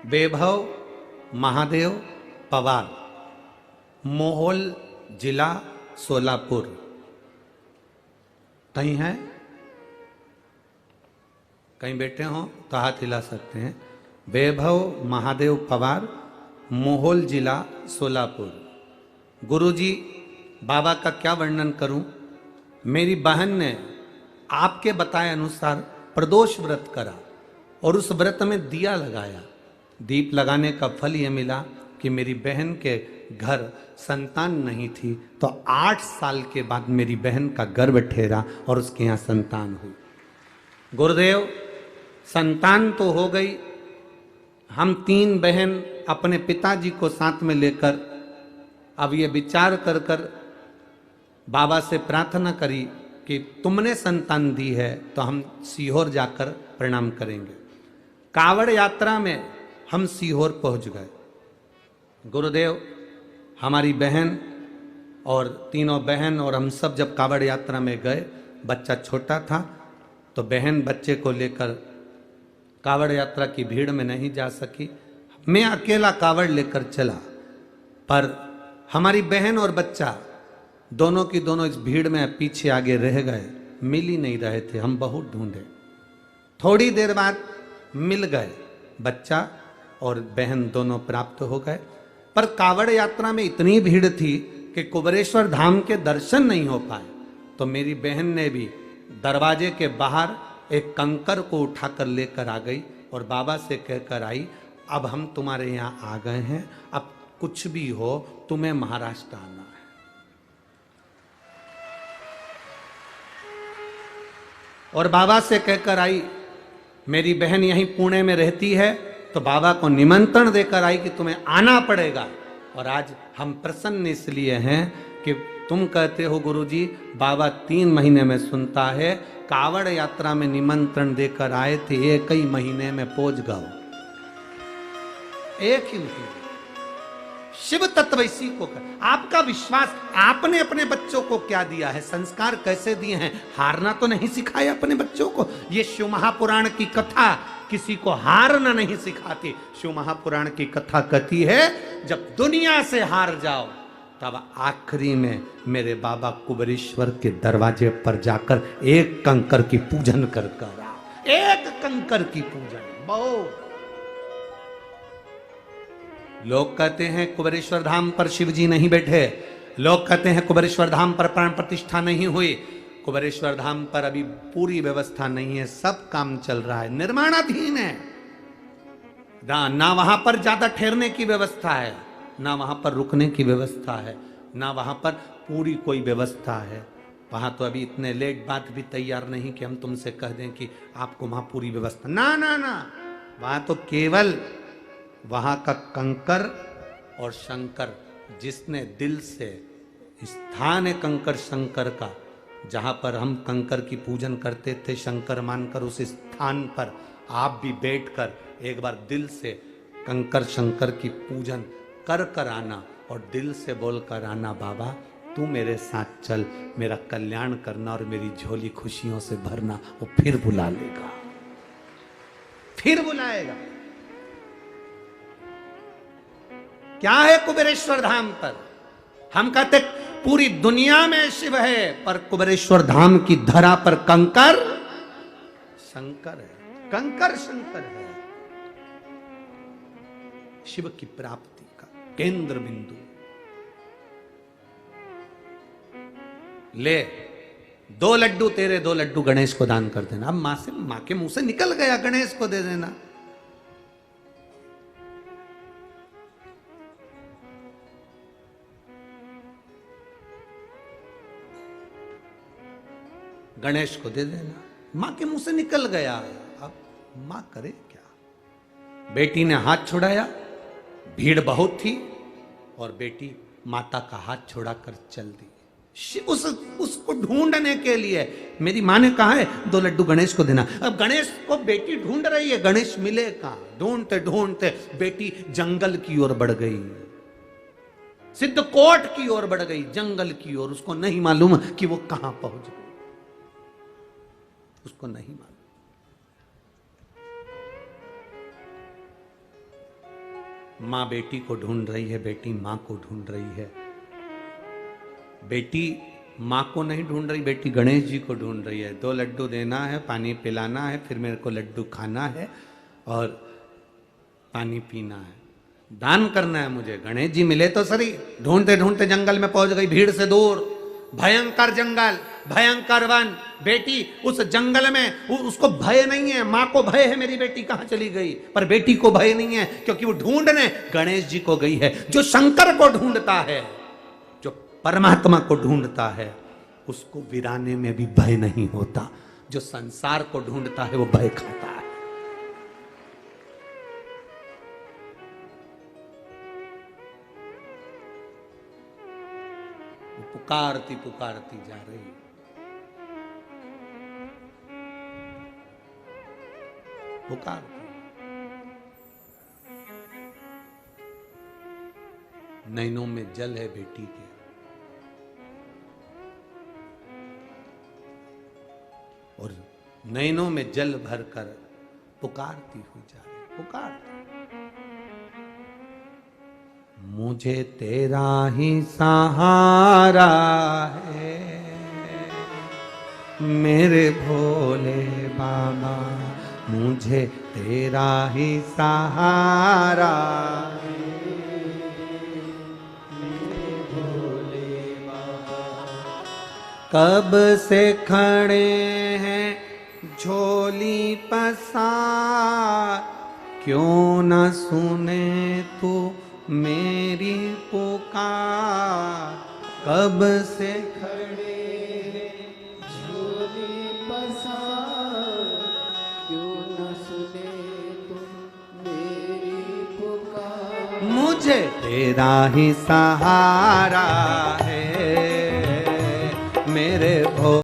वैभव महादेव पवार, मोहोल जिला सोलापुर। कहीं है, कहीं बैठे हो तो हाथ हिला सकते हैं। वैभव महादेव पवार, मोहोल जिला सोलापुर। गुरुजी, बाबा का क्या वर्णन करूं। मेरी बहन ने आपके बताए अनुसार प्रदोष व्रत करा और उस व्रत में दिया लगाया। दीप लगाने का फल यह मिला कि मेरी बहन के घर संतान नहीं थी, तो 8 साल के बाद मेरी बहन का गर्भ ठहरा और उसके यहाँ संतान हुई। गुरुदेव, संतान तो हो गई। हम 3 बहन अपने पिताजी को साथ में लेकर अब ये विचार कर कर बाबा से प्रार्थना करी कि तुमने संतान दी है तो हम सीहोर जाकर प्रणाम करेंगे। कावड़ यात्रा में हम सीहोर पहुंच गए। गुरुदेव, हमारी बहन और तीनों बहन और हम सब जब कावड़ यात्रा में गए, बच्चा छोटा था तो बहन बच्चे को लेकर कावड़ यात्रा की भीड़ में नहीं जा सकी। मैं अकेला कावड़ लेकर चला, पर हमारी बहन और बच्चा दोनों की दोनों इस भीड़ में पीछे आगे रह गए, मिल ही नहीं रहे थे। हम बहुत ढूंढे, थोड़ी देर बाद मिल गए। बच्चा और बहन दोनों प्राप्त हो गए, पर कावड़ यात्रा में इतनी भीड़ थी कि कुबेरेश्वर धाम के दर्शन नहीं हो पाए। तो मेरी बहन ने भी दरवाजे के बाहर एक कंकर को उठाकर लेकर आ गई और बाबा से कहकर आई, अब हम तुम्हारे यहाँ आ गए हैं, अब कुछ भी हो तुम्हें महाराष्ट्र आना है। और बाबा से कहकर आई, मेरी बहन यहीं पुणे में रहती है, तो बाबा को निमंत्रण देकर आई कि तुम्हें आना पड़ेगा। और आज हम प्रसन्न इसलिए हैं कि तुम कहते हो गुरुजी, बाबा 3 महीने में सुनता है। कावड़ यात्रा में निमंत्रण देकर आए थे, 1 ही महीने में पहुंच गए। एक ही महीने। शिव तत्व इसी को कर। आपका विश्वास, आपने अपने बच्चों को क्या दिया है, संस्कार कैसे दिए हैं। हारना तो नहीं सिखाया अपने बच्चों को। ये शिव महापुराण की कथा किसी को हारना नहीं सिखाती। शिव महापुराण की कथा कहती है, जब दुनिया से हार जाओ तब आखिरी में मेरे बाबा कुबेरेश्वर के दरवाजे पर जाकर एक कंकर की पूजन कर कर, एक कंकर की पूजन। बहुत लोग कहते हैं कुबेरेश्वर धाम पर शिव जी नहीं बैठे। लोग कहते हैं कुबेरेश्वर धाम पर प्राण प्रतिष्ठा नहीं हुई। कुबेरेश्वर धाम पर अभी पूरी व्यवस्था नहीं है, सब काम चल रहा है, निर्माणाधीन है। ना वहां पर ज्यादा ठहरने की व्यवस्था है, ना वहां पर रुकने की व्यवस्था है, ना वहां पर पूरी कोई व्यवस्था है। वहां तो अभी इतने लेट बात भी तैयार नहीं कि हम तुमसे कह दें कि आपको वहां पूरी व्यवस्था। ना ना ना, वहां तो केवल वहां का कंकर और शंकर, जिसने दिल से, स्थान है कंकर शंकर का, जहां पर हम कंकर की पूजन करते थे शंकर मानकर, उस स्थान पर आप भी बैठकर एक बार दिल से कंकर शंकर की पूजन कर कर आना और दिल से बोल कर आना, बाबा तू मेरे साथ चल, मेरा कल्याण करना और मेरी झोली खुशियों से भरना। वो फिर बुला लेगा, फिर बुलाएगा। क्या है कुबेरेश्वर धाम पर? हम कहते पूरी दुनिया में शिव है, पर कुबेरेश्वर धाम की धरा पर कंकर शंकर है, कंकर शंकर है। शिव की प्राप्ति का केंद्र बिंदु। ले 2 लड्डू तेरे, 2 लड्डू गणेश को दान कर देना। अब मां के मुंह से निकल गया, गणेश को दे देना। गणेश को दे देना, मां के मुंह से निकल गया। अब मां करे क्या? बेटी ने हाथ छुड़ाया, भीड़ बहुत थी और बेटी माता का हाथ छुड़ाकर चल दी। उसको ढूंढने के लिए मेरी मां ने कहा है 2 लड्डू गणेश को देना। अब गणेश को बेटी ढूंढ रही है, गणेश मिले कहां? ढूंढते ढूंढते बेटी जंगल की ओर बढ़ गई, सिद्धकोट की ओर बढ़ गई, जंगल की ओर। उसको नहीं मालूम कि वो कहां पहुंच गई, उसको नहीं मालूम। माँ बेटी को ढूंढ रही है, बेटी माँ को ढूंढ रही है। बेटी माँ को नहीं ढूंढ रही, बेटी गणेश जी को ढूंढ रही है। 2 लड्डू देना है, पानी पिलाना है, फिर मेरे को लड्डू खाना है और पानी पीना है, दान करना है मुझे। गणेश जी मिले तो सही। ढूंढते ढूंढते जंगल में पहुंच गई, भीड़ से दूर, भयंकर जंगल, भयंकर वन। बेटी उस जंगल में, उसको भय नहीं है, माँ को भय है मेरी बेटी कहां चली गई, पर बेटी को भय नहीं है क्योंकि वो ढूंढने गणेश जी को गई है। जो शंकर को ढूंढता है, जो परमात्मा को ढूंढता है, उसको वीराने में भी भय नहीं होता। जो संसार को ढूंढता है वो भय खाता है। पुकारती पुकारती जा रही, पुकारती। नैनों में जल है बेटी के, और नैनों में जल भरकर पुकारती हुई जा रही, पुकारती। मुझे तेरा ही सहारा है मेरे भोले बाबा, मुझे तेरा ही सहारा है मेरे भोले बाबा। कब से खड़े हैं झोली पसार, क्यों न सुने तू मेरी पुकार। कब से खड़े झोली पसार, क्यों न सुने तुम मेरी पुकार। मुझे तेरा ही सहारा है मेरे भो